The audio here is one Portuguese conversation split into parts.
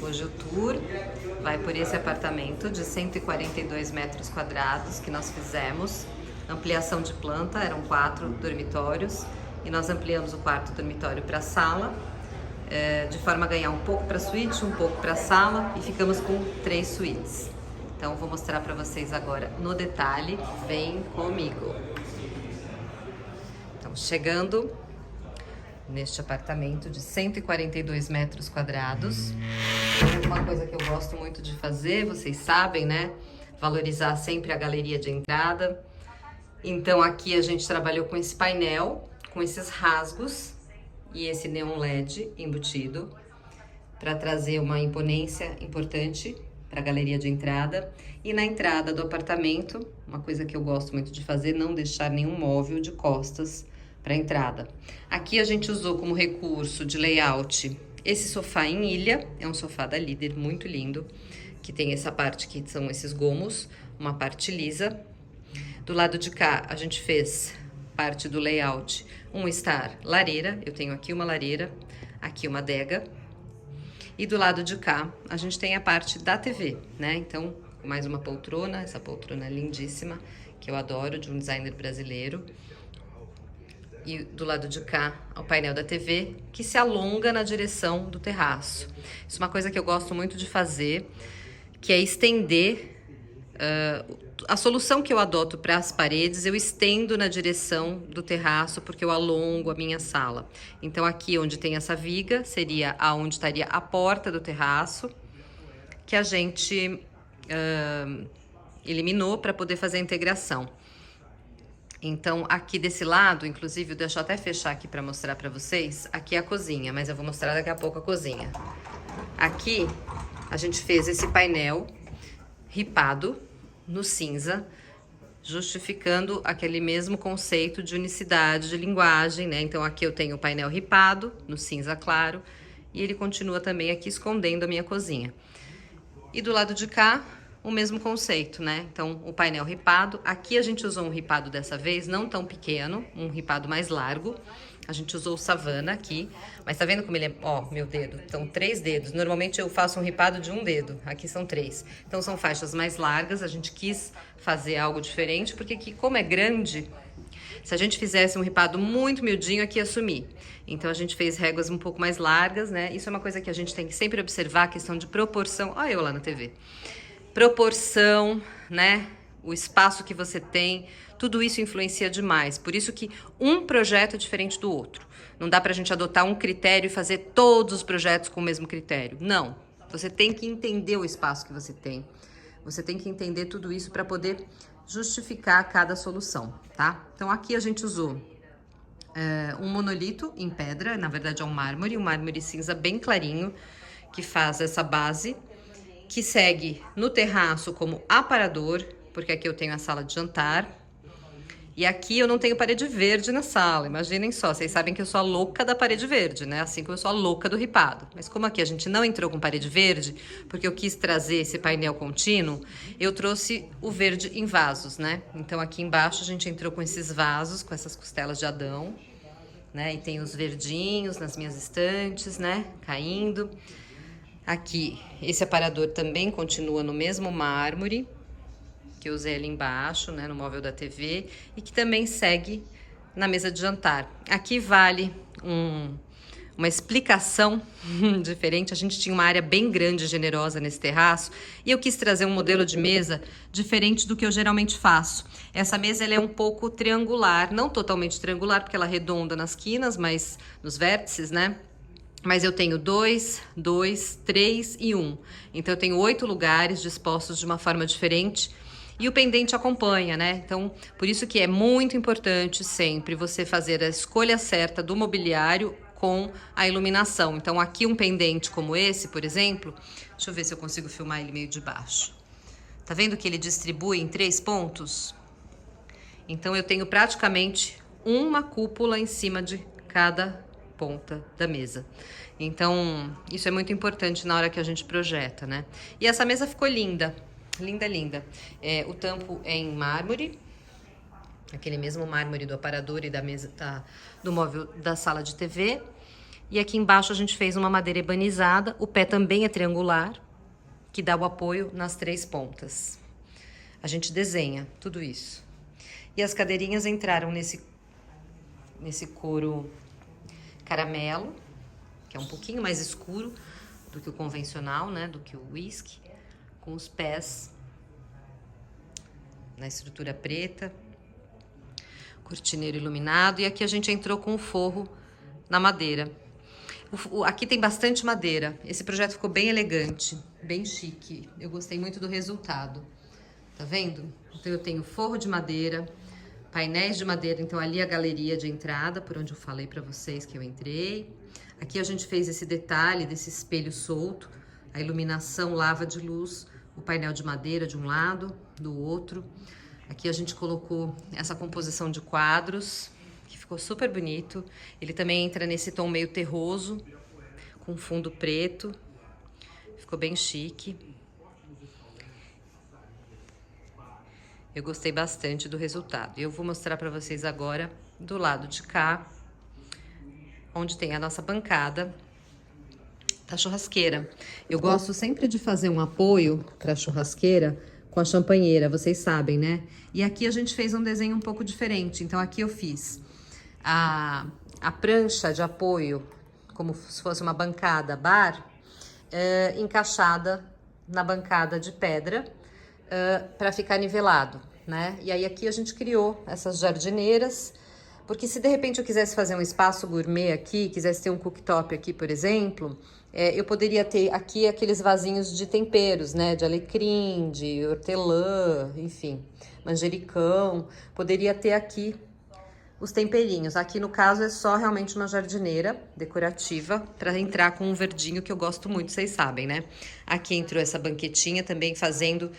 Hoje o tour vai por esse apartamento de 142 metros quadrados que nós fizemos. Ampliação de planta, eram 4 dormitórios e nós ampliamos o quarto dormitório para a sala, de forma a ganhar um pouco para a suíte, um pouco para a sala, e ficamos com 3 suítes. Então vou mostrar para vocês agora no detalhe, vem comigo. Então chegando neste apartamento de 142 metros quadrados. Uma coisa que eu gosto muito de fazer, vocês sabem, né? Valorizar sempre a galeria de entrada. Então aqui a gente trabalhou com esse painel, com esses rasgos e esse neon LED embutido para trazer uma imponência importante para a galeria de entrada. E na entrada do apartamento, uma coisa que eu gosto muito de fazer, não deixar nenhum móvel de costas para a entrada. Aqui a gente usou como recurso de layout esse sofá em ilha, é um sofá da Líder muito lindo, que tem essa parte que são esses gomos, uma parte lisa. Do lado de cá a gente fez parte do layout um estar lareira, eu tenho aqui uma lareira, aqui uma adega. E do lado de cá a gente tem a parte da TV, né? Então, mais uma poltrona, essa poltrona lindíssima, que eu adoro, de um designer brasileiro. E do lado de cá, o painel da TV, que se alonga na direção do terraço. Isso é uma coisa que eu gosto muito de fazer, que é estender a solução que eu adoto para as paredes, eu estendo na direção do terraço, porque eu alongo a minha sala. Então aqui onde tem essa viga, seria aonde estaria a porta do terraço, que a gente eliminou para poder fazer a integração. Então, aqui desse lado, inclusive, deixa eu até fechar aqui para mostrar para vocês. Aqui é a cozinha, mas eu vou mostrar daqui a pouco a cozinha. Aqui, a gente fez esse painel ripado no cinza, justificando aquele mesmo conceito de unicidade de linguagem, né? Então, aqui eu tenho o painel ripado no cinza claro e ele continua também aqui escondendo a minha cozinha. E do lado de cá, o mesmo conceito, né? Então, o painel ripado. Aqui a gente usou um ripado dessa vez, não tão pequeno, um ripado mais largo. A gente usou o Savana aqui, mas tá vendo como ele é... Ó, meu dedo, então 3 dedos. Normalmente eu faço um ripado de um dedo, aqui são 3. Então são faixas mais largas, a gente quis fazer algo diferente, porque aqui, como é grande, se a gente fizesse um ripado muito miudinho, aqui ia sumir. Então a gente fez réguas um pouco mais largas, né? Isso é uma coisa que a gente tem que sempre observar, a questão de proporção. Olha eu lá na TV. Proporção, né? O espaço que você tem, tudo isso influencia demais. Por isso que um projeto é diferente do outro. Não dá pra gente adotar um critério e fazer todos os projetos com o mesmo critério. Não. Você tem que entender o espaço que você tem. Você tem que entender tudo isso para poder justificar cada solução, tá? Então aqui a gente usou um monolito em pedra, na verdade é um mármore cinza bem clarinho, que faz essa base, que segue no terraço como aparador, porque aqui eu tenho a sala de jantar. E aqui eu não tenho parede verde na sala, imaginem só, vocês sabem que eu sou a louca da parede verde, né? Assim como eu sou a louca do ripado. Mas como aqui a gente não entrou com parede verde, porque eu quis trazer esse painel contínuo, eu trouxe o verde em vasos, né? Então aqui embaixo a gente entrou com esses vasos, com essas costelas de Adão, né? E tem os verdinhos nas minhas estantes, né? Caindo. Aqui, esse aparador também continua no mesmo mármore, que eu usei ali embaixo, né, no móvel da TV, e que também segue na mesa de jantar. Aqui vale uma explicação diferente. A gente tinha uma área bem grande e generosa nesse terraço, e eu quis trazer um modelo de mesa diferente do que eu geralmente faço. Essa mesa ela é um pouco triangular, não totalmente triangular, porque ela é redonda nas quinas, mas nos vértices, né? Mas eu tenho 2, 2, 3 e 1. Então eu tenho 8 lugares dispostos de uma forma diferente. E o pendente acompanha, né? Então, por isso que é muito importante sempre você fazer a escolha certa do mobiliário com a iluminação. Então, aqui um pendente como esse, por exemplo, deixa eu ver se eu consigo filmar ele meio de baixo. Tá vendo que ele distribui em 3 pontos? Então, eu tenho praticamente uma cúpula em cima de cada ponta da mesa. Então, isso é muito importante na hora que a gente projeta, né? E essa mesa ficou linda. Linda, linda. O tampo é em mármore, aquele mesmo mármore do aparador e da mesa do móvel da sala de TV. E aqui embaixo a gente fez uma madeira ebanizada, o pé também é triangular, que dá o apoio nas 3 pontas. A gente desenha tudo isso. E as cadeirinhas entraram nesse couro caramelo, que é um pouquinho mais escuro do que o convencional, né, do que o whisky, com os pés na estrutura preta, cortineiro iluminado, e aqui a gente entrou com o forro na madeira. Aqui tem bastante madeira, esse projeto ficou bem elegante, bem chique, eu gostei muito do resultado, tá vendo? Então eu tenho forro de madeira, painéis de madeira, então ali a galeria de entrada, por onde eu falei pra vocês que eu entrei. Aqui a gente fez esse detalhe desse espelho solto, a iluminação lava de luz, o painel de madeira de um lado, do outro. Aqui a gente colocou essa composição de quadros, que ficou super bonito. Ele também entra nesse tom meio terroso, com fundo preto. Ficou bem chique. Eu gostei bastante do resultado. Eu vou mostrar para vocês agora do lado de cá, onde tem a nossa bancada da churrasqueira. Eu gosto sempre de fazer um apoio para a churrasqueira com a champanheira, vocês sabem, né? E aqui a gente fez um desenho um pouco diferente. Então aqui eu fiz a prancha de apoio, como se fosse uma bancada bar, encaixada na bancada de pedra, para ficar nivelado, né? E aí aqui a gente criou essas jardineiras, porque se de repente eu quisesse fazer um espaço gourmet aqui, quisesse ter um cooktop aqui, por exemplo, eu poderia ter aqui aqueles vasinhos de temperos, né? De alecrim, de hortelã, enfim, manjericão. Poderia ter aqui os temperinhos. Aqui no caso é só realmente uma jardineira decorativa para entrar com um verdinho que eu gosto muito, vocês sabem, né? Aqui entrou essa banquetinha também fazendo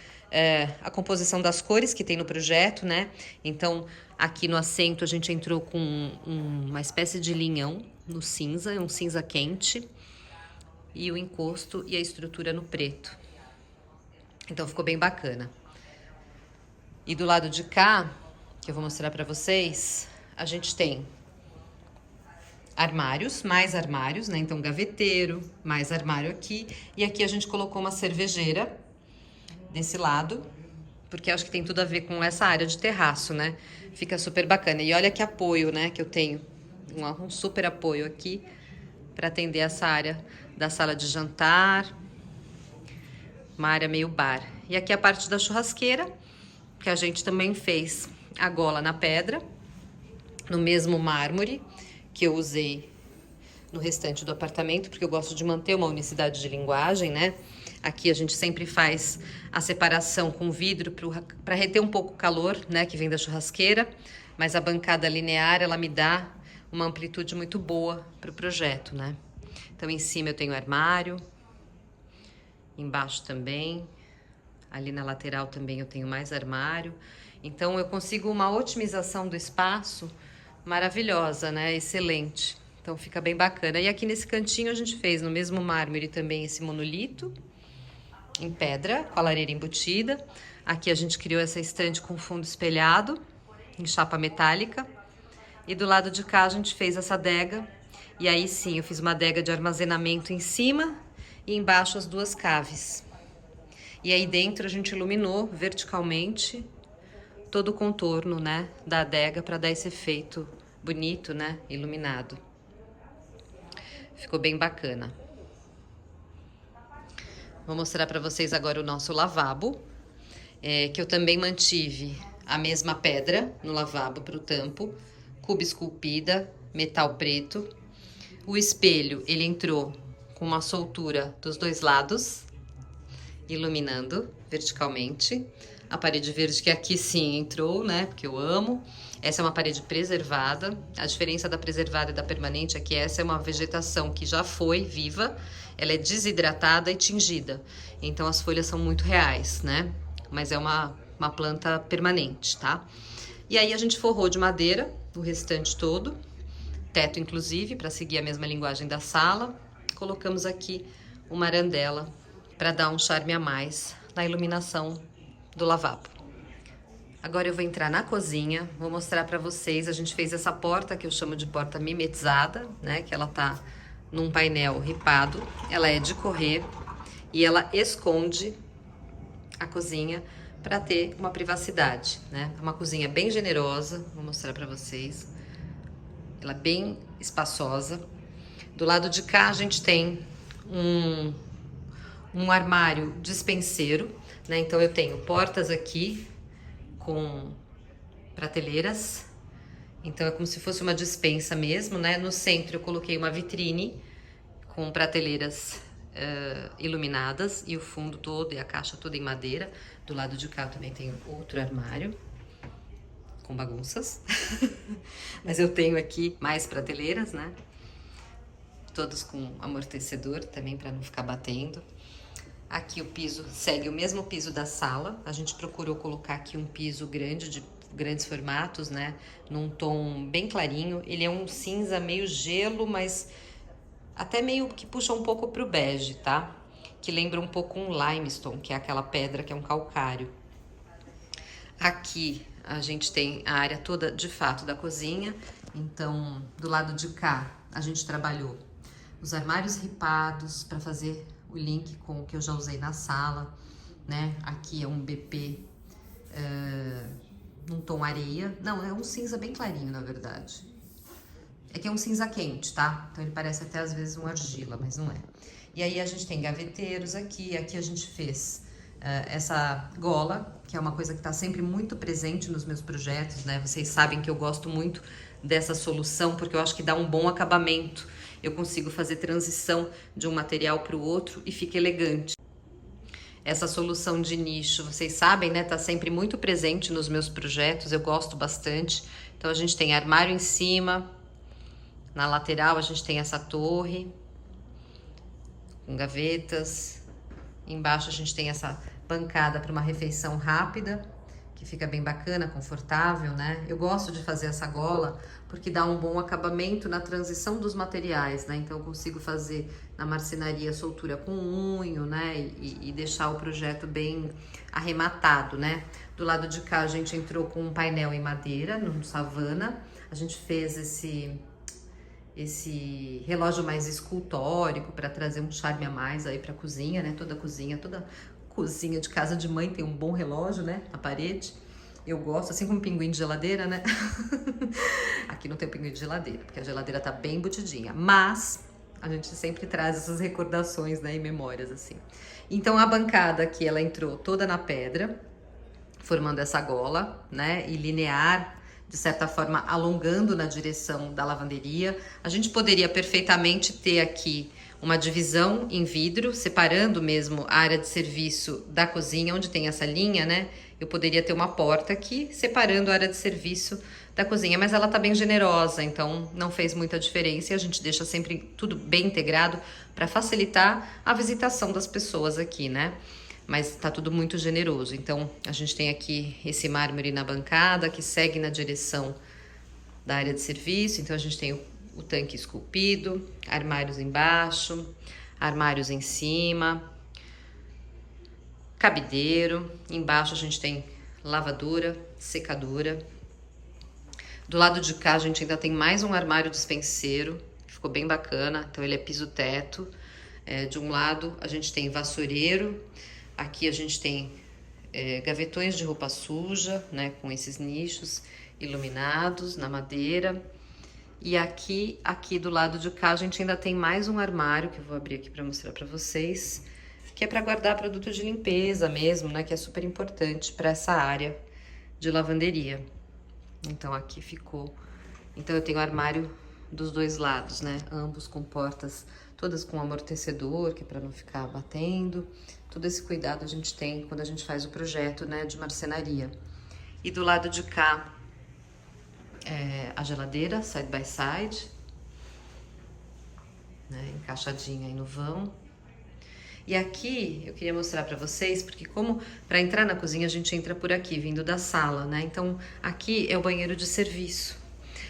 a composição das cores que tem no projeto, né? Então aqui no assento a gente entrou com uma espécie de linhão no cinza, um cinza quente, e o encosto e a estrutura no preto. Então ficou bem bacana. E do lado de cá, que eu vou mostrar para vocês, a gente tem armários, mais armários, né? Então gaveteiro, mais armário aqui. E aqui a gente colocou uma cervejeira desse lado, porque acho que tem tudo a ver com essa área de terraço, né? Fica super bacana. E olha que apoio, né, que eu tenho. Um super apoio aqui para atender essa área da sala de jantar, uma área meio bar. E aqui a parte da churrasqueira, que a gente também fez a gola na pedra, no mesmo mármore que eu usei no restante do apartamento, porque eu gosto de manter uma unicidade de linguagem, né? Aqui a gente sempre faz a separação com vidro para reter um pouco o calor, né, que vem da churrasqueira, mas a bancada linear, ela me dá uma amplitude muito boa para o projeto, né? Então, em cima eu tenho armário, embaixo também, ali na lateral também eu tenho mais armário. Então, eu consigo uma otimização do espaço maravilhosa, né? Excelente. Então, fica bem bacana. E aqui nesse cantinho a gente fez no mesmo mármore também esse monolito em pedra, com a lareira embutida. Aqui a gente criou essa estante com fundo espelhado, em chapa metálica. E do lado de cá a gente fez essa adega. E aí sim, eu fiz uma adega de armazenamento em cima e embaixo as 2 caves. E aí dentro a gente iluminou verticalmente todo o contorno, né, da adega para dar esse efeito bonito, né, iluminado. Ficou bem bacana. Vou mostrar para vocês agora o nosso lavabo, que eu também mantive a mesma pedra no lavabo para o tampo, cuba esculpida, metal preto. O espelho, ele entrou com uma soltura dos 2 lados, iluminando verticalmente. A parede verde, que aqui sim entrou, né, porque eu amo. Essa é uma parede preservada. A diferença da preservada e da permanente é que essa é uma vegetação que já foi viva, ela é desidratada e tingida. Então as folhas são muito reais, né? Mas é uma planta permanente, tá? E aí a gente forrou de madeira o restante todo, teto inclusive, para seguir a mesma linguagem da sala. Colocamos aqui uma arandela para dar um charme a mais na iluminação do lavabo. Agora eu vou entrar na cozinha, vou mostrar para vocês. A gente fez essa porta que eu chamo de porta mimetizada, né? Que ela tá num painel ripado, ela é de correr e ela esconde a cozinha para ter uma privacidade, né? É uma cozinha bem generosa, vou mostrar para vocês. Ela é bem espaçosa. Do lado de cá a gente tem um armário dispenseiro, né? Então eu tenho portas aqui com prateleiras. Então é como se fosse uma despensa mesmo, né? No centro eu coloquei uma vitrine com prateleiras iluminadas e o fundo todo e a caixa toda em madeira. Do lado de cá eu também tenho outro armário com bagunças. Mas eu tenho aqui mais prateleiras, né? Todos com amortecedor também para não ficar batendo. Aqui o piso segue o mesmo piso da sala. A gente procurou colocar aqui um piso grande, de grandes formatos, né? Num tom bem clarinho. Ele é um cinza meio gelo, mas até meio que puxa um pouco pro bege, tá? Que lembra um pouco um limestone, que é aquela pedra que é um calcário. Aqui a gente tem a área toda de fato da cozinha. Então, do lado de cá, a gente trabalhou os armários ripados para fazer o link com o que eu já usei na sala, né? Aqui é um BP num tom areia. Não, é um cinza bem clarinho, na verdade. É que é um cinza quente, tá? Então ele parece até às vezes um argila, mas não é. E aí a gente tem gaveteiros aqui. Aqui a gente fez essa gola, que é uma coisa que tá sempre muito presente nos meus projetos, né? Vocês sabem que eu gosto muito dessa solução, porque eu acho que dá um bom acabamento. Eu consigo fazer transição de um material para o outro e fica elegante. Essa solução de nicho, vocês sabem, né? Tá sempre muito presente nos meus projetos, eu gosto bastante. Então a gente tem armário em cima, na lateral a gente tem essa torre com gavetas. Embaixo a gente tem essa bancada para uma refeição rápida, que fica bem bacana, confortável, né? Eu gosto de fazer essa gola porque dá um bom acabamento na transição dos materiais, né? Então eu consigo fazer na marcenaria soltura com unho, né? E deixar o projeto bem arrematado, né? Do lado de cá a gente entrou com um painel em madeira, no savana. A gente fez esse relógio mais escultórico para trazer um charme a mais aí para a cozinha, né? Toda cozinha de casa de mãe tem um bom relógio, né? Na parede. Eu gosto, assim como pinguim de geladeira, né? Aqui não tem pinguim de geladeira, porque a geladeira tá bem embutidinha. Mas a gente sempre traz essas recordações, né? E memórias, assim. Então a bancada aqui, ela entrou toda na pedra, formando essa gola, né? E linear, de certa forma, alongando na direção da lavanderia. A gente poderia perfeitamente ter aqui uma divisão em vidro, separando mesmo a área de serviço da cozinha, onde tem essa linha, né? Eu poderia ter uma porta aqui, separando a área de serviço da cozinha, mas ela tá bem generosa, então não fez muita diferença e a gente deixa sempre tudo bem integrado para facilitar a visitação das pessoas aqui, né? Mas tá tudo muito generoso. Então, a gente tem aqui esse mármore na bancada, que segue na direção da área de serviço. Então, a gente tem o tanque esculpido, armários embaixo, armários em cima, cabideiro. Embaixo a gente tem lavadora, secadora. Do lado de cá a gente ainda tem mais um armário dispenseiro, ficou bem bacana. Então ele é piso-teto. De um lado a gente tem vassoureiro, aqui a gente tem gavetões de roupa suja, né, com esses nichos iluminados na madeira. E aqui do lado de cá a gente ainda tem mais um armário, que eu vou abrir aqui para mostrar para vocês, que é para guardar produto de limpeza mesmo, né, que é super importante para essa área de lavanderia. Então aqui ficou. Então eu tenho armário dos dois lados, né, ambos com portas todas com amortecedor, que é para não ficar batendo. Todo esse cuidado a gente tem quando a gente faz o projeto, né, de marcenaria. E do lado de cá a geladeira side by side, né, encaixadinha aí no vão. E aqui eu queria mostrar para vocês, porque como para entrar na cozinha a gente entra por aqui, vindo da sala, né? Então aqui é o banheiro de serviço.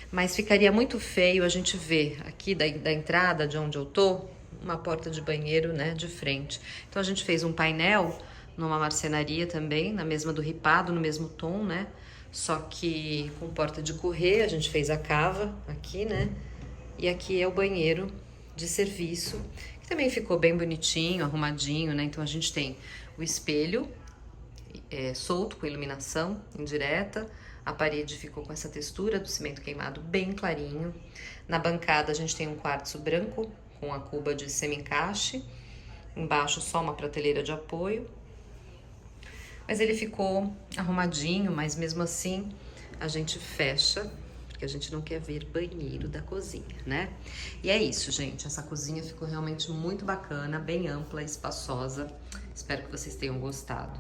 Mas ficaria muito feio a gente ver aqui da entrada de onde eu tô, uma porta de banheiro, né, de frente. Então a gente fez um painel numa marcenaria também, na mesma do ripado, no mesmo tom, né? Só que com porta de correr, a gente fez a cava aqui, né? E aqui é o banheiro de serviço, que também ficou bem bonitinho, arrumadinho, né? Então a gente tem o espelho solto, com iluminação indireta. A parede ficou com essa textura do cimento queimado bem clarinho. Na bancada a gente tem um quartzo branco com a cuba de semi-encaixe. Embaixo só uma prateleira de apoio. Mas ele ficou arrumadinho, mas mesmo assim a gente fecha, porque a gente não quer ver banheiro da cozinha, né? E é isso, gente. Essa cozinha ficou realmente muito bacana, bem ampla, espaçosa. Espero que vocês tenham gostado.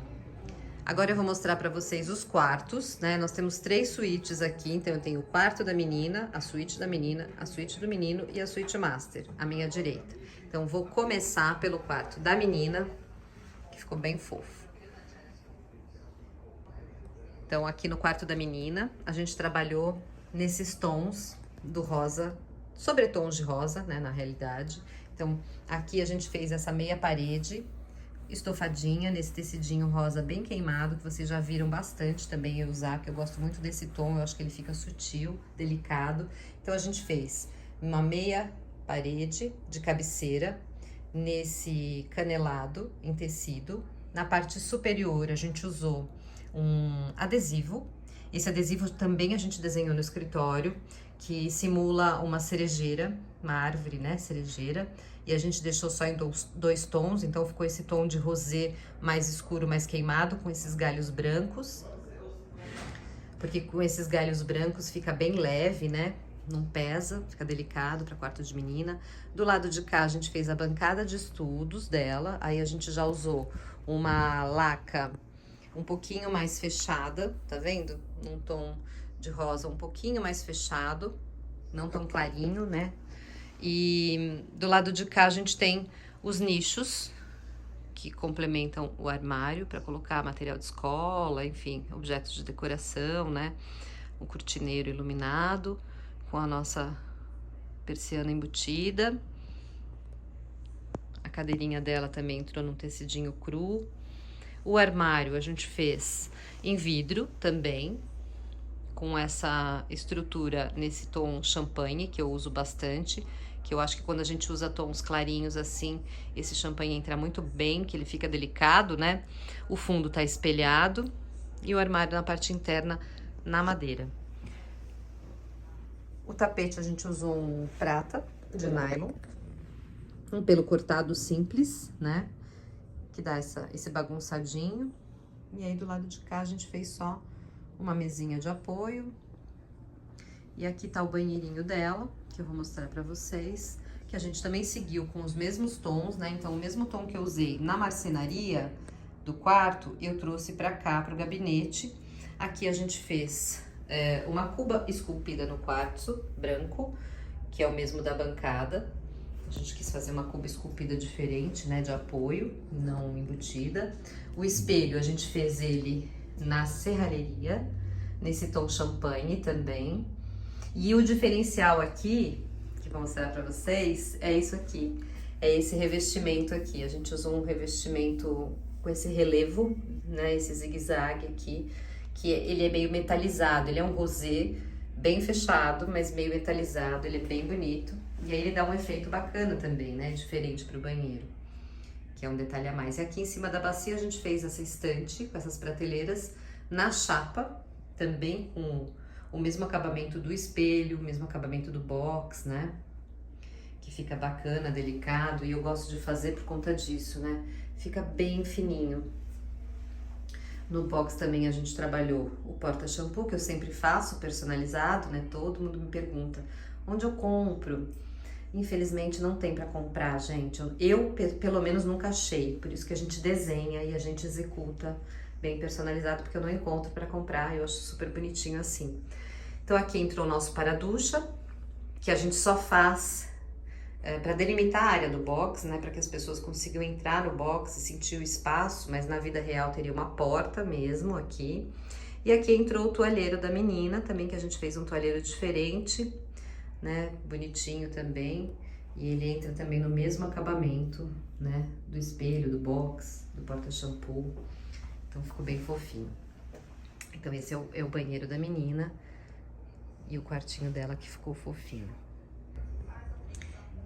Agora eu vou mostrar pra vocês os quartos, né? Nós temos 3 suítes aqui, então eu tenho o quarto da menina, a suíte da menina, a suíte do menino e a suíte master, à minha direita. Então vou começar pelo quarto da menina, que ficou bem fofo. Então aqui no quarto da menina, a gente trabalhou nesses tons do rosa, sobretons de rosa, né, na realidade. Então aqui a gente fez essa meia parede estofadinha nesse tecidinho rosa bem queimado, que vocês já viram bastante também eu usar, que eu gosto muito desse tom, eu acho que ele fica sutil, delicado. Então a gente fez uma meia parede de cabeceira nesse canelado em tecido. Na parte superior a gente usou um adesivo. Esse adesivo também a gente desenhou no escritório, que simula uma cerejeira, uma árvore, né, cerejeira. E a gente deixou só em 2 tons, então ficou esse tom de rosé mais escuro, mais queimado, com esses galhos brancos. Porque com esses galhos brancos fica bem leve, né? Não pesa, fica delicado para quarto de menina. Do lado de cá a gente fez a bancada de estudos dela, aí a gente já usou uma laca um pouquinho mais fechada, tá vendo? Num tom de rosa um pouquinho mais fechado, não tão clarinho, né? E do lado de cá a gente tem os nichos que complementam o armário para colocar material de escola, enfim, objetos de decoração, né? Um cortineiro iluminado com a nossa persiana embutida. A cadeirinha dela também entrou num tecidinho cru. O armário a gente fez em vidro também, com essa estrutura nesse tom champanhe, que eu uso bastante, que eu acho que quando a gente usa tons clarinhos assim, esse champanhe entra muito bem, que ele fica delicado, né? O fundo tá espelhado e o armário na parte interna na madeira. O tapete a gente usou um prata de nylon, um pelo cortado simples, né? Que dá esse bagunçadinho. E aí do lado de cá a gente fez só uma mesinha de apoio. E aqui tá o banheirinho dela, que eu vou mostrar pra vocês, que a gente também seguiu com os mesmos tons, né? Então, o mesmo tom que eu usei na marcenaria do quarto, eu trouxe pra cá, pro gabinete. Aqui a gente fez uma cuba esculpida no quartzo branco, que é o mesmo da bancada. A gente quis fazer uma cuba esculpida diferente, né? De apoio, não embutida. O espelho, a gente fez ele na serralheria, nesse tom champanhe também. E o diferencial aqui, que vou mostrar pra vocês, é isso aqui. É esse revestimento aqui. A gente usou um revestimento com esse relevo, né? Esse zigue-zague aqui, que ele é meio metalizado. Ele é um rosé bem fechado, mas meio metalizado. Ele é bem bonito. E aí ele dá um efeito bacana também, né? Diferente pro banheiro, que é um detalhe a mais. E aqui em cima da bacia a gente fez essa estante com essas prateleiras na chapa, também com o mesmo acabamento do espelho, o mesmo acabamento do box, né? Que fica bacana, delicado, e eu gosto de fazer por conta disso, né? Fica bem fininho. No box também a gente trabalhou o porta-shampoo, que eu sempre faço, personalizado, né? Todo mundo me pergunta, onde eu compro? Infelizmente não tem pra comprar, gente. Eu, pelo menos, nunca achei. Por isso que a gente desenha e a gente executa bem personalizado, porque eu não encontro pra comprar. Eu acho super bonitinho assim. Então aqui entrou o nosso para-ducha, que a gente só faz para delimitar a área do box, né? Para que as pessoas consigam entrar no box e sentir o espaço, mas na vida real teria uma porta mesmo aqui. E aqui entrou o toalheiro da menina também, que a gente fez um toalheiro diferente, né? Bonitinho também. E ele entra também no mesmo acabamento, né? Do espelho, do box, do porta-shampoo. Então ficou bem fofinho. Então esse é o banheiro da menina e o quartinho dela que ficou fofinho.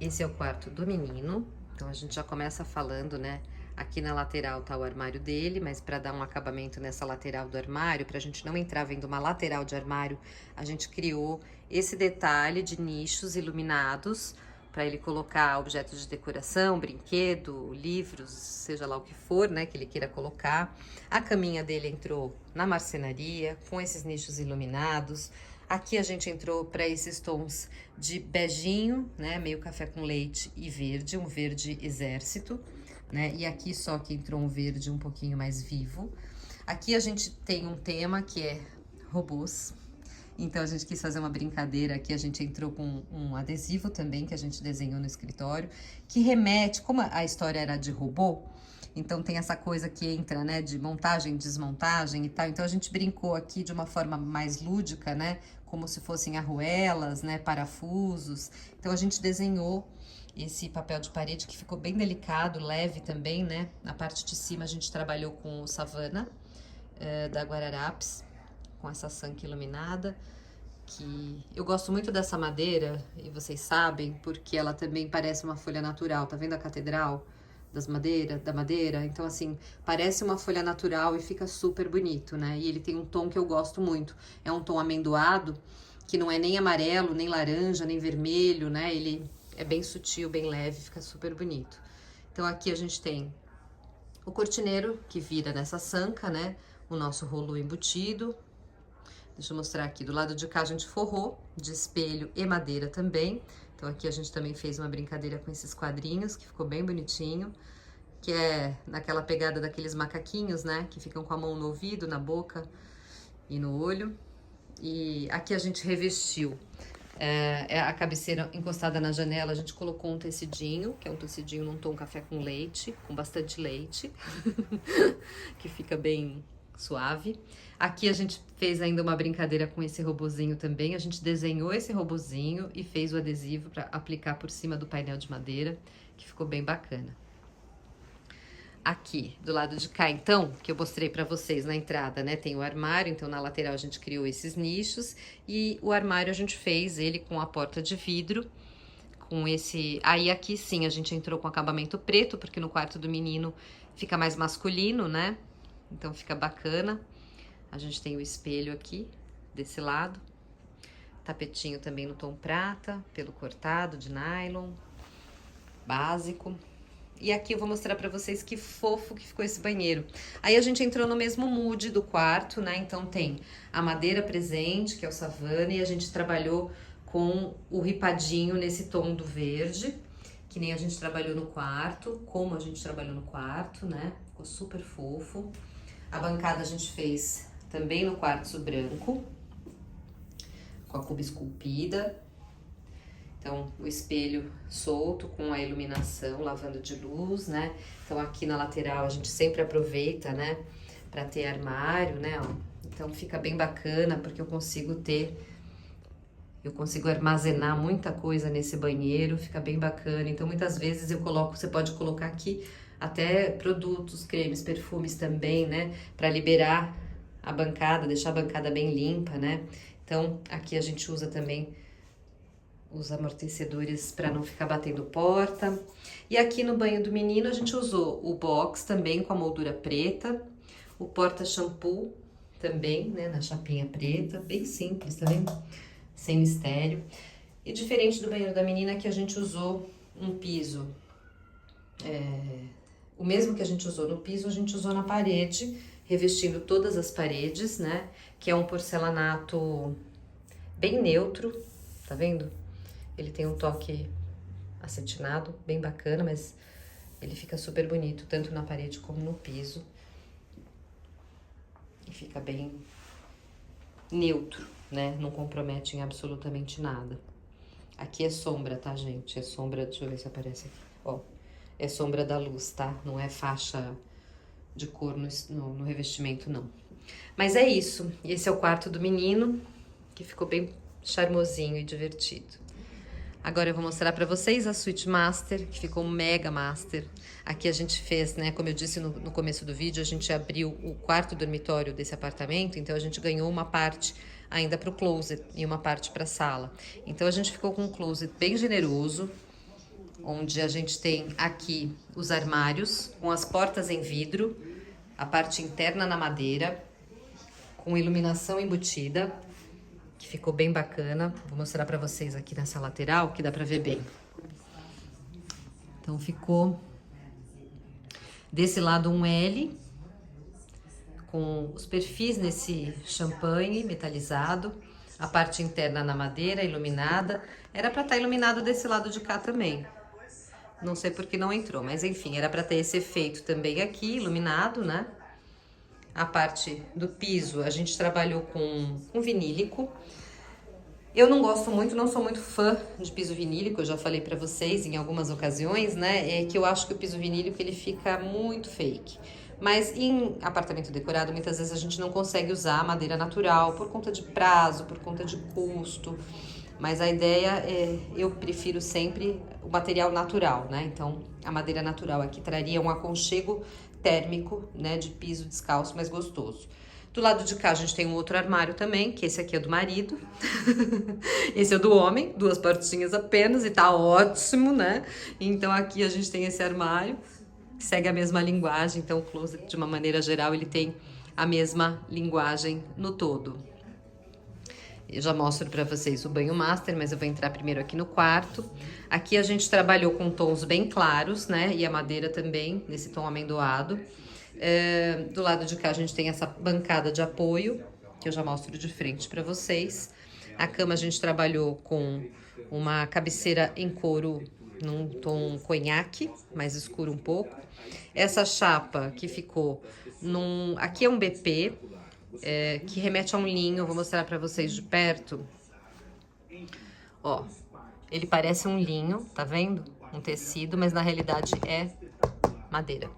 Esse é o quarto do menino. Então a gente já começa falando, né? Aqui na lateral tá o armário dele, mas para dar um acabamento nessa lateral do armário, pra gente não entrar vendo uma lateral de armário, a gente criou esse detalhe de nichos iluminados para ele colocar objetos de decoração, brinquedo, livros, seja lá o que for, né, que ele queira colocar. A caminha dele entrou na marcenaria com esses nichos iluminados. Aqui a gente entrou para esses tons de beijinho, né, meio café com leite e verde, um verde exército, né? E aqui só que entrou um verde um pouquinho mais vivo. Aqui a gente tem um tema que é robôs. Então a gente quis fazer uma brincadeira aqui, a gente entrou com um adesivo também que a gente desenhou no escritório, que remete, como a história era de robô, então tem essa coisa que entra, né, de montagem, desmontagem e tal. Então a gente brincou aqui de uma forma mais lúdica, né, como se fossem arruelas, né, parafusos. Então a gente desenhou esse papel de parede que ficou bem delicado, leve também, né. Na parte de cima a gente trabalhou com o Savana, da Guararapes, com essa sanca iluminada, que eu gosto muito dessa madeira, e vocês sabem, porque ela também parece uma folha natural. Tá vendo a catedral da madeira? Então, assim, parece uma folha natural e fica super bonito, né? E ele tem um tom que eu gosto muito. É um tom amendoado, que não é nem amarelo, nem laranja, nem vermelho, né? Ele é bem sutil, bem leve, fica super bonito. Então, aqui a gente tem o cortineiro que vira nessa sanca, né? O nosso rolo embutido. Deixa eu mostrar aqui, do lado de cá a gente forrou de espelho e madeira também. Então aqui a gente também fez uma brincadeira com esses quadrinhos, que ficou bem bonitinho. Que é naquela pegada daqueles macaquinhos, né? Que ficam com a mão no ouvido, na boca e no olho. E aqui a gente revestiu a cabeceira encostada na janela, a gente colocou um tecidinho, que é um tecidinho num tom café com leite, com bastante leite, que fica bem suave. Aqui a gente fez ainda uma brincadeira com esse robozinho também. A gente desenhou esse robozinho e fez o adesivo para aplicar por cima do painel de madeira, que ficou bem bacana. Aqui, do lado de cá, então, que eu mostrei pra vocês na entrada, né? Tem o armário, então na lateral a gente criou esses nichos. E o armário a gente fez ele com a porta de vidro, com esse... Aí aqui sim a gente entrou com acabamento preto, porque no quarto do menino fica mais masculino, né? Então fica bacana. A gente tem o espelho aqui, desse lado. Tapetinho também no tom prata, pelo cortado de nylon, básico. E aqui eu vou mostrar pra vocês que fofo que ficou esse banheiro. Aí a gente entrou no mesmo mood do quarto, né? Então tem a madeira presente, que é o Savana, e a gente trabalhou com o ripadinho nesse tom do verde, que nem a gente trabalhou no quarto, como a gente trabalhou no quarto, né? Ficou super fofo. A bancada a gente fez também no quartzo branco, com a cuba esculpida. Então, o espelho solto com a iluminação, lavando de luz, né? Então, aqui na lateral a gente sempre aproveita, né? Pra ter armário, né? Então, fica bem bacana, porque eu consigo armazenar muita coisa nesse banheiro, fica bem bacana. Então, muitas vezes eu coloco, você pode colocar aqui até produtos, cremes, perfumes também, né? Pra liberar a bancada, deixar a bancada bem limpa, né? Então, aqui a gente usa também os amortecedores para não ficar batendo porta. E aqui no banho do menino a gente usou o box também com a moldura preta, o porta-shampoo também, né, na chapinha preta, bem simples, tá vendo? Sem mistério. E diferente do banheiro da menina, que a gente usou um piso, o mesmo que a gente usou no piso, a gente usou na parede, revestindo todas as paredes, né, que é um porcelanato bem neutro, tá vendo? Ele tem um toque acetinado, bem bacana, mas ele fica super bonito, tanto na parede como no piso. E fica bem neutro, né? Não compromete em absolutamente nada. Aqui é sombra, tá, gente? É sombra, deixa eu ver se aparece aqui. Ó, é sombra da luz, tá? Não é faixa de cor no revestimento, não. Mas é isso. Esse é o quarto do menino, que ficou bem charmosinho e divertido. Agora eu vou mostrar pra vocês a suíte master, que ficou mega master. Aqui a gente fez, né, como eu disse no começo do vídeo, a gente abriu o quarto dormitório desse apartamento, então a gente ganhou uma parte ainda pro closet e uma parte pra sala. Então a gente ficou com um closet bem generoso, onde a gente tem aqui os armários com as portas em vidro, a parte interna na madeira, com iluminação embutida, que ficou bem bacana. Vou mostrar pra vocês aqui nessa lateral, que dá pra ver bem. Então ficou desse lado um L, com os perfis nesse champanhe metalizado, a parte interna na madeira iluminada. Era pra estar iluminado desse lado de cá também. Não sei por que não entrou, mas enfim, era pra ter esse efeito também aqui, iluminado, né? A parte do piso, a gente trabalhou com vinílico. Eu não gosto muito, não sou muito fã de piso vinílico, eu já falei pra vocês em algumas ocasiões, né? É que eu acho que o piso vinílico, ele fica muito fake. Mas em apartamento decorado, muitas vezes a gente não consegue usar a madeira natural, por conta de prazo, por conta de custo. Mas a ideia é, eu prefiro sempre o material natural, né? Então, a madeira natural aqui traria um aconchego térmico, né? De piso descalço, mais gostoso. Do lado de cá a gente tem um outro armário também, que esse aqui é do marido. Esse é do homem, 2 portinhas apenas, e tá ótimo, né? Então aqui a gente tem esse armário, que segue a mesma linguagem. Então o closet, de uma maneira geral, ele tem a mesma linguagem no todo. Eu já mostro pra vocês o banho master, mas eu vou entrar primeiro aqui no quarto. Aqui a gente trabalhou com tons bem claros, né? E a madeira também, nesse tom amendoado. Do lado de cá a gente tem essa bancada de apoio, que eu já mostro de frente pra vocês. A cama a gente trabalhou com uma cabeceira em couro num tom conhaque, mais escuro um pouco. Essa chapa que ficou num... Aqui é um BP, que remete a um linho, vou mostrar pra vocês de perto. Ó, ele parece um linho, tá vendo? Um tecido, mas na realidade é madeira.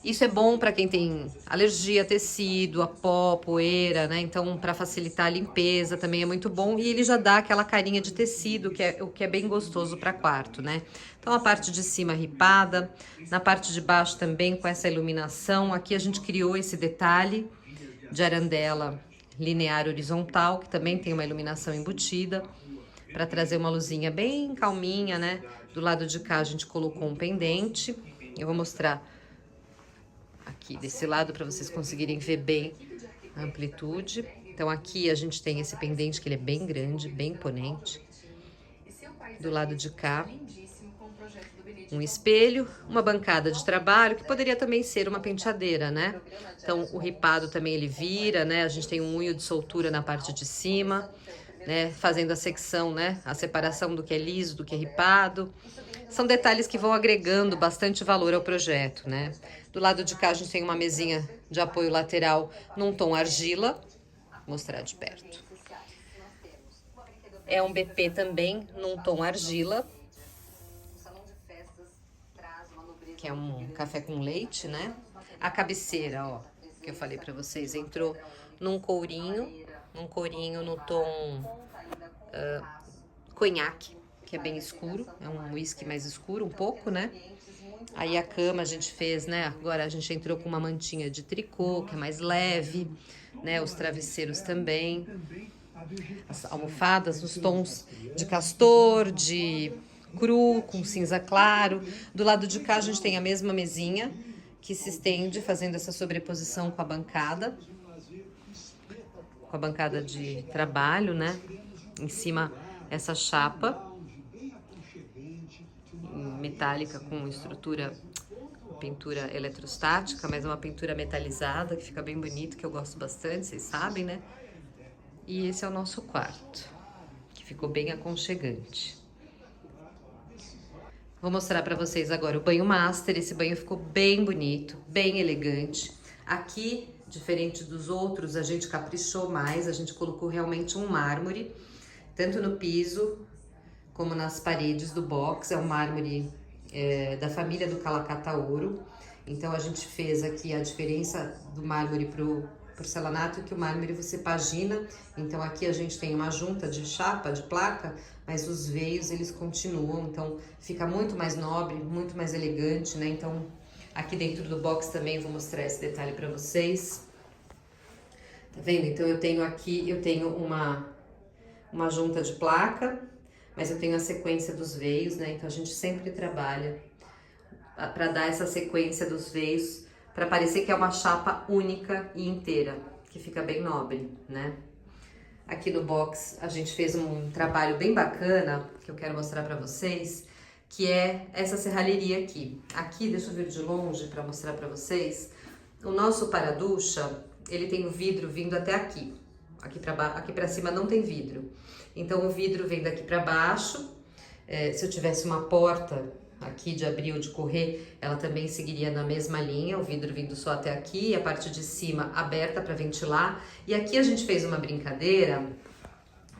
Isso é bom para quem tem alergia a tecido, a pó, poeira, né? Então, para facilitar a limpeza também é muito bom. E ele já dá aquela carinha de tecido, o que é bem gostoso para quarto, né? Então, a parte de cima ripada, na parte de baixo também com essa iluminação. Aqui a gente criou esse detalhe de arandela linear horizontal, que também tem uma iluminação embutida, para trazer uma luzinha bem calminha, né? Do lado de cá a gente colocou um pendente. Eu vou mostrar aqui desse lado para vocês conseguirem ver bem a amplitude. Então aqui a gente tem esse pendente que ele é bem grande, bem imponente. Do lado de cá, um espelho, uma bancada de trabalho, que poderia também ser uma penteadeira, né? Então o ripado também ele vira, né? A gente tem um unho de soltura na parte de cima, né? Fazendo a secção, né? A separação do que é liso, do que é ripado. São detalhes que vão agregando bastante valor ao projeto, né? Do lado de cá a gente tem uma mesinha de apoio lateral num tom argila. Vou mostrar de perto. É um BP também num tom argila, que é um café com leite, né? A cabeceira, ó, que eu falei pra vocês, entrou num courinho no tom conhaque, que é bem escuro, é um whisky mais escuro um pouco, né? Aí a cama a gente fez, né? Agora a gente entrou com uma mantinha de tricô, que é mais leve, né? Os travesseiros também, as almofadas nos tons de castor, de cru, com cinza claro. Do lado de cá a gente tem a mesma mesinha, que se estende fazendo essa sobreposição com a bancada de trabalho, né? Em cima essa chapa metálica com estrutura, pintura eletrostática, mas uma pintura metalizada que fica bem bonito, que eu gosto bastante, vocês sabem, né? E esse é o nosso quarto, que ficou bem aconchegante. Vou mostrar pra vocês agora o banho master. Esse banho ficou bem bonito, bem elegante. Aqui, diferente dos outros, a gente caprichou mais, a gente colocou realmente um mármore, tanto no piso como nas paredes do box. É um mármore da família do Calacata-Ouro. Então a gente fez aqui a diferença do mármore pro porcelanato, que o mármore você pagina. Então aqui a gente tem uma junta de chapa, de placa, mas os veios eles continuam, então fica muito mais nobre, muito mais elegante, né? Então aqui dentro do box também vou mostrar esse detalhe pra vocês. Tá vendo? Então eu tenho aqui, uma junta de placa, mas eu tenho a sequência dos veios, né? Então a gente sempre trabalha para dar essa sequência dos veios, para parecer que é uma chapa única e inteira, que fica bem nobre, né? Aqui no box a gente fez um trabalho bem bacana, que eu quero mostrar para vocês, que é essa serralheria aqui. Aqui, deixa eu ver de longe para mostrar para vocês, o nosso para-ducha, ele tem o vidro vindo até aqui. Aqui para cima não tem vidro. Então o vidro vem daqui para baixo. Se eu tivesse uma porta aqui de abrir ou de correr, ela também seguiria na mesma linha, o vidro vindo só até aqui e a parte de cima aberta para ventilar. E aqui a gente fez uma brincadeira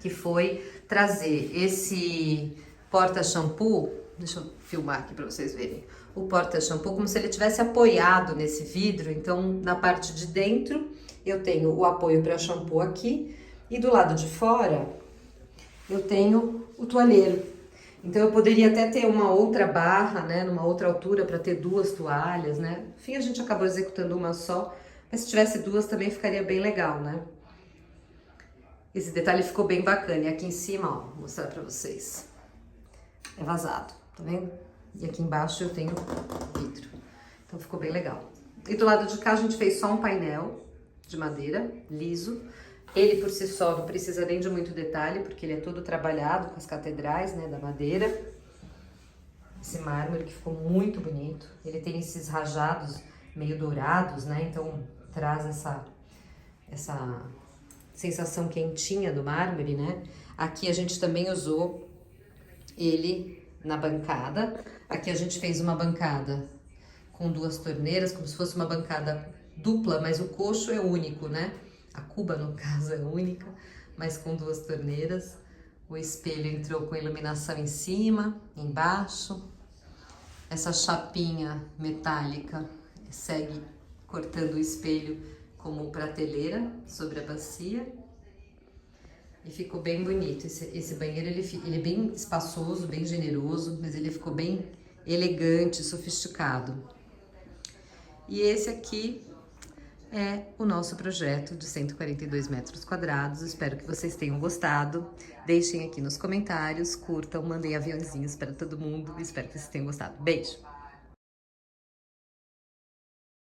que foi trazer esse porta-shampoo, deixa eu filmar aqui para vocês verem, o porta-shampoo como se ele tivesse apoiado nesse vidro. Então na parte de dentro eu tenho o apoio para shampoo aqui e do lado de fora eu tenho o toalheiro. Então eu poderia até ter uma outra barra, né, numa outra altura para ter duas toalhas, né? Enfim, a gente acabou executando uma só, mas se tivesse duas também ficaria bem legal, né? Esse detalhe ficou bem bacana. E aqui em cima, ó, vou mostrar para vocês. É vazado, tá vendo? E aqui embaixo eu tenho vidro. Então ficou bem legal. E do lado de cá a gente fez só um painel de madeira, liso. Ele por si só não precisa nem de muito detalhe, porque ele é todo trabalhado com as catedrais, né, da madeira. Esse mármore que ficou muito bonito. Ele tem esses rajados meio dourados, né, então traz essa sensação quentinha do mármore, né. Aqui a gente também usou ele na bancada. Aqui a gente fez uma bancada com duas torneiras, como se fosse uma bancada dupla, mas o coxo é único, né. A cuba, no caso, é única, mas com duas torneiras. O espelho entrou com iluminação em cima, embaixo. Essa chapinha metálica segue cortando o espelho como prateleira sobre a bacia. E ficou bem bonito. Esse banheiro ele é bem espaçoso, bem generoso, mas ele ficou bem elegante, sofisticado. E esse aqui é o nosso projeto de 142 metros quadrados. Espero que vocês tenham gostado. Deixem aqui nos comentários, curtam, mandem aviãozinhos para todo mundo. Espero que vocês tenham gostado. Beijo!